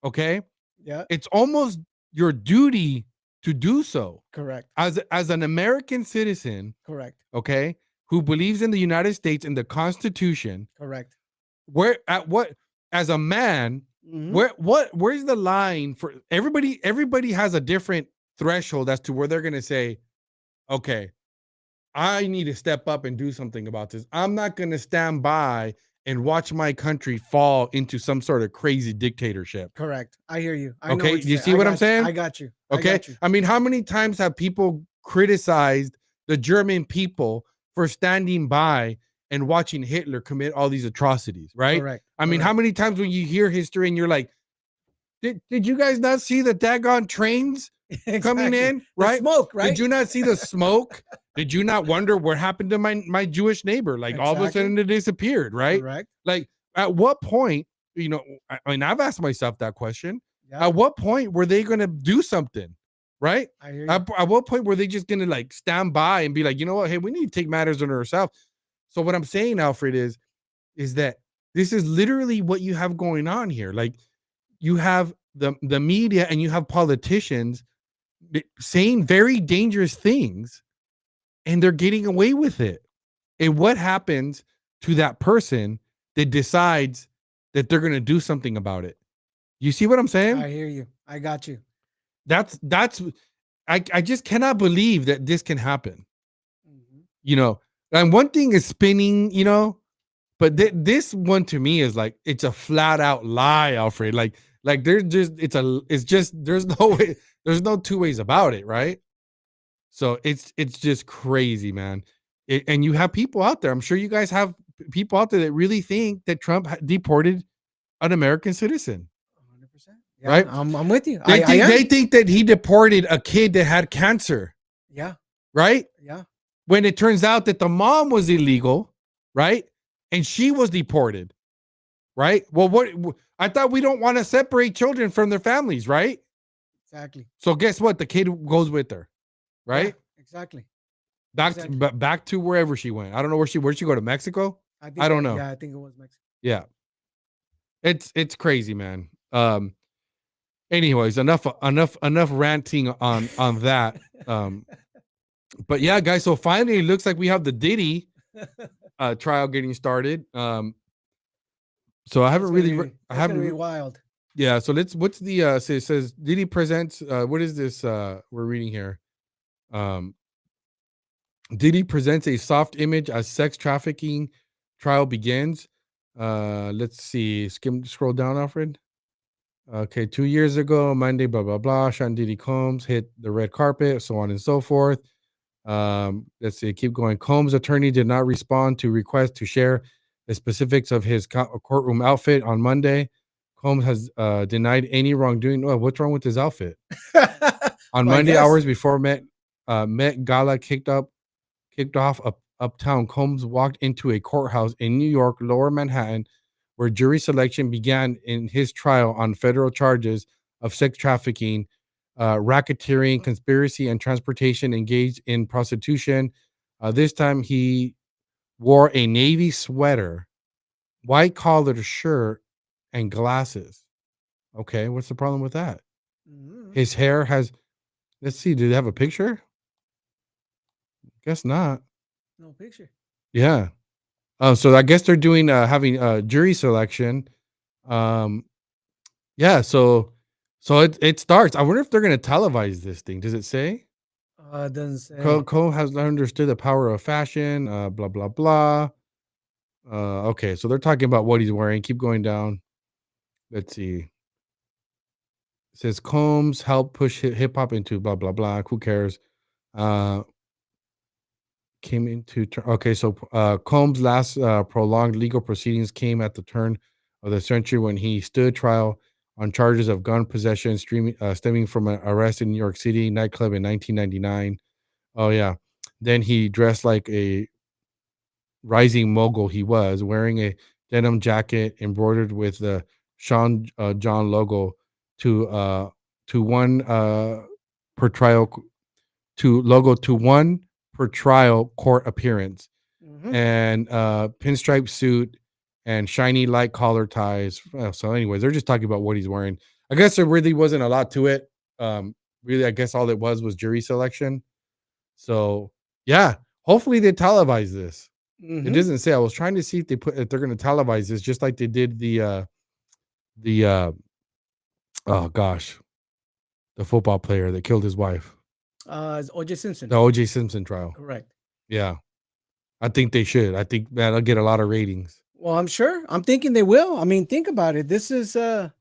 okay, Yeah. it's almost your duty to do so Correct. as an American citizen, Correct. okay, who believes in the United States and the Constitution. Correct. As a man, Mhm. where's the line for everybody? Everybody has a different threshold as to where they're gonna say, okay, I need to step up and do something about this. I'm not gonna stand by and watch my country fall into some sort of crazy dictatorship. Correct. I hear you. I know Okay, what you're you saying. see what I'm saying? I got you. Okay. I mean, how many times have people criticized the German people for standing by and watching Hitler commit all these atrocities, right? Correct. I mean, how many times when you hear history and you're like, did you guys not see the daggone trains coming in, right? The smoke, right? Did you not see the smoke? Did you not wonder what happened to my Jewish neighbor? Like all of a Exactly. sudden it disappeared, right? Correct. Like at what point, I mean, I've asked myself that question. Yeah. At what point were they going to do something, right? I hear you. At what point were they just going to like stand by and be like, you know what? Hey, we need to take matters into ourselves. So what I'm saying, Alfred, is that this is literally what you have going on here. Like you have the media and you have politicians saying very dangerous things and they're getting away with it. And what happens to that person that decides that they're going to do something about it? You see what I'm saying? I hear you. I got you. That's I just cannot believe that this can happen. Mhm. And one thing is spinning, but this one to me is like it's a flat out lie, Alfred. Like there's no two ways about it, right? So it's just crazy, man. And you have people out there. I'm sure you guys have people out there that really think that Trump deported an American citizen. 100%. Yeah, Right? I'm with you. They think that he deported a kid that had cancer, Yeah. right? Yeah. When it turns out that the mom was illegal, right? And she was deported, right? Well, I thought we don't want to separate children from their families, right? Exactly. So guess what? The kid goes with her, right? Yeah, exactly. Back to wherever she went. I don't know where'd she go, to Mexico? I don't know. Yeah, I think it was Mexico. Yeah. It's crazy, man. Anyways, enough ranting on that. But yeah, guys, so finally it looks like we have the Diddy trial getting started. So I haven't really, I That's gonna be haven't, wild. yeah. So what's the, it says, Diddy presents, what is this, we're reading here? Um, Diddy presents a soft image as sex trafficking trial begins. Let's see, scroll down, Alfred. Okay, 2 years ago, Monday, blah, blah, blah, Sean Diddy Combs hit the red carpet, so on and so forth. Let's see, keep going. Combs' attorney did not respond to requests to share the specifics of his courtroom outfit on Monday. Combs has denied any wrongdoing. Oh, what's wrong with his outfit? On Monday, hours before Met Gala kicked off uptown, Combs walked into a courthouse in New York, Lower Manhattan, where jury selection began in his trial on federal charges of sex trafficking, racketeering, conspiracy, and transportation engaged in prostitution. This time he wore a navy sweater, white collared shirt, and glasses. Okay, what's the problem with that? His hair has, let's see, do they have a picture? Guess not. No picture. Yeah. So I guess they're doing having jury selection. Yeah, so it starts. I wonder if they're gonna televise this thing. Does it say? It doesn't say. Cole has understood the power of fashion, blah blah blah. Okay, so they're talking about what he's wearing. Keep going down. Let's see. It says Combs helped push hip hop into blah blah blah. Who cares? Came into okay, so Combs' last prolonged legal proceedings came at the turn of the century when he stood trial on charges of gun possession stemming from an arrest in New York City nightclub in 1999. Oh yeah, then he dressed like a rising mogul. He was wearing a denim jacket embroidered with the Sean John logo to one per trial to one per trial court appearance, and pinstripe suit and shiny light collar ties. So anyways, they're just talking about what he's wearing. I guess there really wasn't a lot to it. Really, I guess all it was jury selection. So yeah, hopefully they televise this. It doesn't say. I was trying to see if they're going to televise this, just like they did the oh gosh, the football player that killed his wife. It's O.J. Simpson. The O.J. Simpson trial. Correct. Yeah. I think they should. I think that'll get a lot of ratings. Well, I'm sure. I'm thinking they will. I mean, think about it. This is there's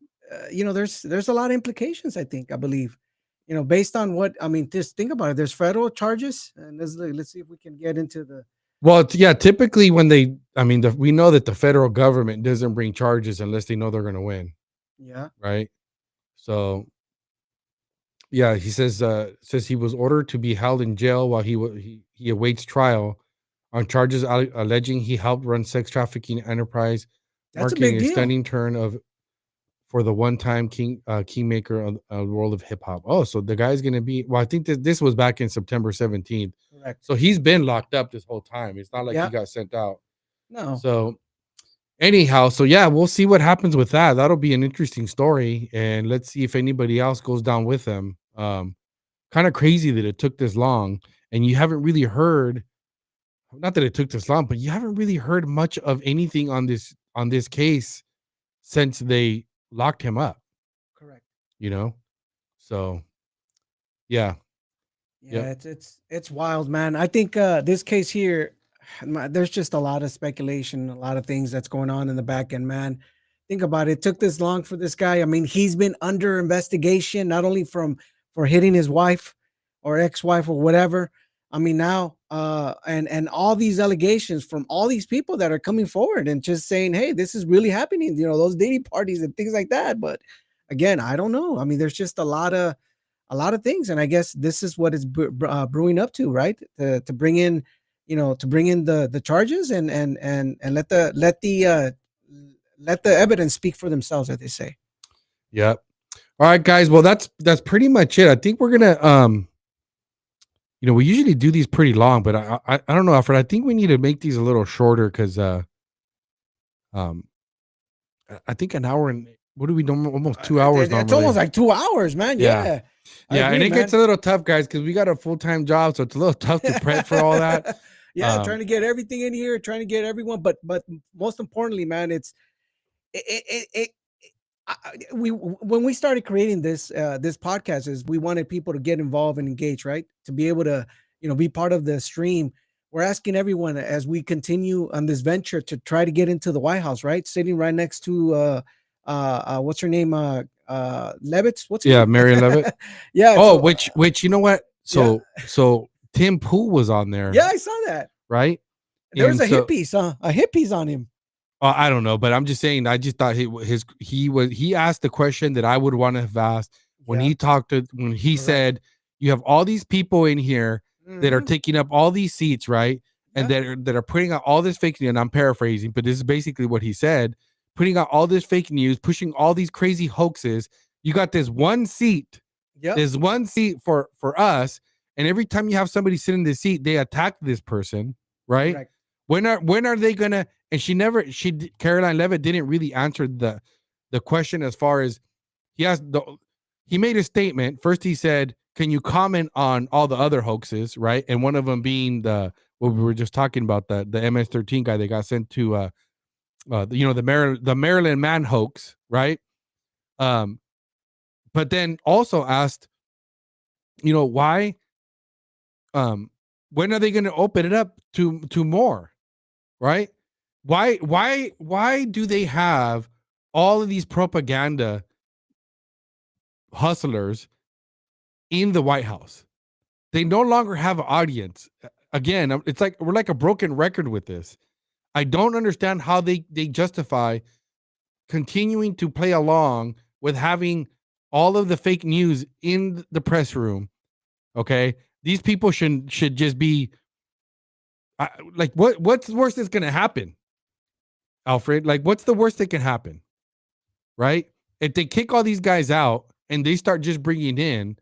a lot of implications, I believe. Based on what I mean, just think about it. There's federal charges, and let's see if we can get into the. Well, yeah, typically when we know that the federal government doesn't bring charges unless they know they're going to win. Yeah. Right. So yeah, he says he was ordered to be held in jail while he awaits trial on charges alleging he helped run sex trafficking enterprise, That's a marking big a deal. stunning turn for the one-time kingmaker of the world of hip hop. Oh, so the guy's gonna be. Well, I think this was back in September 17th. Correct. So he's been locked up this whole time. It's not like Yeah. he got sent out. No. So anyhow, so yeah, we'll see what happens with that. That'll be an interesting story, and let's see if anybody else goes down with him. Kind of crazy that it took this long, and you haven't really heard. Not that it took this long, but you haven't really heard much of anything on this case since they locked him up. Correct. So yeah. Yeah, it's wild, man. I think this case here, there's just a lot of speculation, a lot of things that's going on in the back end, man. Think about it. It took this long for this guy. I mean, he's been under investigation, not only for hitting his wife or ex-wife or whatever. I mean, now and all these allegations from all these people that are coming forward and just saying, hey, this is really happening, those dating parties and things like that. But again, I don't know. I mean, there's just a lot of things, and I guess this is what it's brewing up to, right? To bring in, the charges and let the evidence speak for themselves, as they say. Yep. All right, guys. Well, that's pretty much it. I think we're gonna we usually do these pretty long, but I don't know, Alfred. I think we need to make these a little shorter because I think an hour and what do we do? Almost 2 hours. It's almost like 2 hours, man. Yeah. Yeah, and it gets a little tough, guys, because we got a full-time job, so it's a little tough to prep for all that. Yeah, trying to get everything in here, trying to get everyone, but most importantly, man, we when we started creating this podcast is we wanted people to get involved and engage, right? To be able to be part of the stream. We're asking everyone as we continue on this venture to try to get into the White House, right? Sitting right next to what's her name? Levitz. What's her Yeah, name? Marion Levitt. Yeah. Oh, So, which you know what? So Tim Pool was on there. yeah, I saw that. Right. There was And a hit piece, a hit piece on him. I don't know, but I'm just saying. I just thought he asked the question that I would want to have asked when he said, "You have all these people in here that are taking up all these seats, right? And that are putting out all this fake news." And I'm paraphrasing, but this is basically what he said: putting out all this fake news, pushing all these crazy hoaxes. You got this one seat. There's one seat for us, and every time you have somebody sit in this seat, they attack this person, right? Correct. When are they gonna? And Caroline Levitt didn't really answer the question as far as he made a statement. First he said, "Can you comment on all the other hoaxes?" Right, and one of them being what we were just talking about, the MS-13 guy that got sent to the Maryland man hoax, right? But then also asked, why? When are they going to open it up to more? Right? Why do they have all of these propaganda hustlers in the White House? They no longer have an audience. Again, it's like we're like a broken record with this. I don't understand how they justify continuing to play along with having all of the fake news in the press room. Okay, these people should just be like, what's the worst that's going to happen? Alfred, like, what's the worst that can happen, right? If they kick all these guys out and they start just bringing in,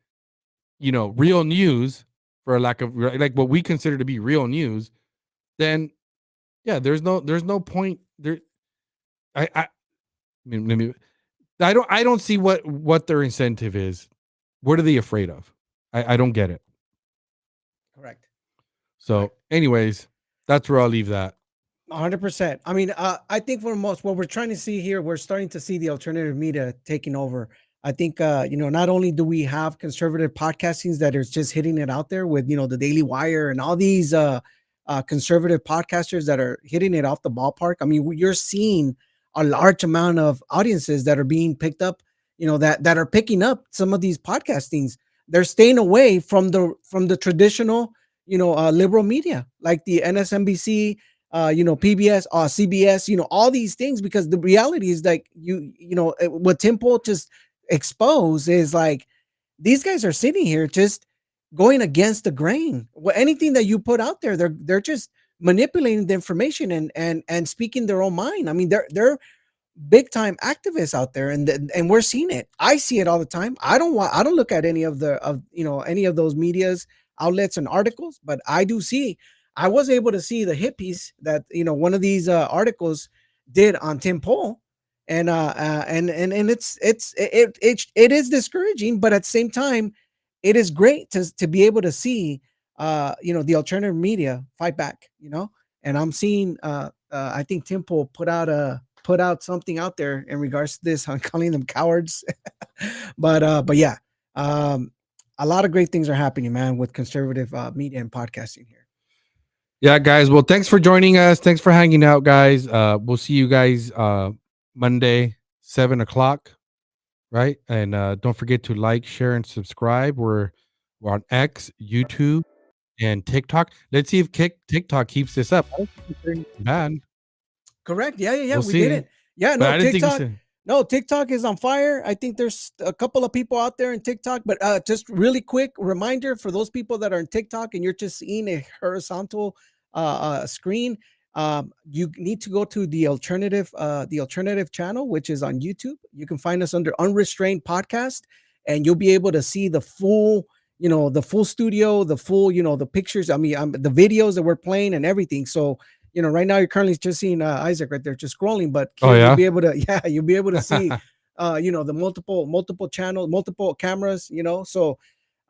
real news, for a lack of like what we consider to be real news, then yeah, there's no point there. I don't see what their incentive is. What are they afraid of? I don't get it. Correct. So, anyways, that's where I'll leave that. 100%. I mean, I think for most, what we're trying to see here, we're starting to see the alternative media taking over. I think, not only do we have conservative podcastings that are just hitting it out there with, the Daily Wire and all these conservative podcasters that are hitting it off the ballpark. I mean, you're seeing a large amount of audiences that are being picked up, that are picking up some of these podcastings. They're staying away from the traditional, liberal media like the NSNBC, PBS, CBS, all these things, because the reality is like what Tim Pool just exposed is like these guys are sitting here just going against the grain. Well, anything that you put out there, they're just manipulating the information and speaking their own mind. I mean, they're big time activists out there, and we're seeing it. I see it all the time. I don't look at any of those media's outlets and articles, but I do see. I was able to see the hit piece that one of these articles did on Tim Pool, and it is discouraging, but at the same time, it is great to be able to see the alternative media fight back. And I'm seeing I think Tim Pool put out something out there in regards to this on calling them cowards, but yeah, a lot of great things are happening, man, with conservative media and podcasting here. Yeah, guys. Well, thanks for joining us. Thanks for hanging out, guys. We'll see you guys Monday, 7:00, right? And don't forget to like, share, and subscribe. We're on X, YouTube, and TikTok. Let's see if TikTok keeps this up. Bad. Correct. Yeah. We'll We see. did it. Yeah, But no, I didn't TikTok. think No, TikTok is on fire. I think there's a couple of people out there in TikTok, but just really quick reminder for those people that are in TikTok and you're just seeing a horizontal screen. You need to go to the alternative channel, which is on YouTube. You can find us under Unrestrained Podcast, and you'll be able to see the full, the full studio, the full, the pictures. I mean, the videos that we're playing and everything. So, right now you're currently just seeing Isaac right there, just scrolling, but you'll be able to see, the multiple channels, multiple cameras, so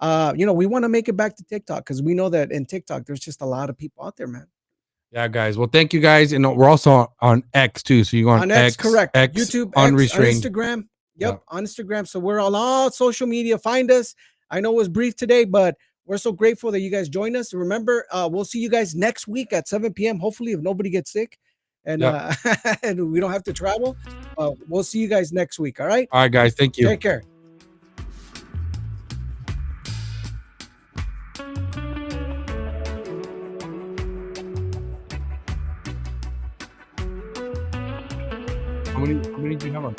we want to make it back to TikTok because we know that in TikTok there's just a lot of people out there, man. Yeah, guys. Well, thank you, guys. And we're also on X too. So you go on X, correct? X, YouTube, Unrestrained. X, on Instagram. Yep, on Instagram. So we're on all social media. Find us. I know it was brief today, but we're so grateful that you guys joined us. Remember, we'll see you guys next week at 7 p.m. Hopefully, if nobody gets sick and and we don't have to travel, we'll see you guys next week. All right. All right, guys. Thank you. Take care. How many do you have on?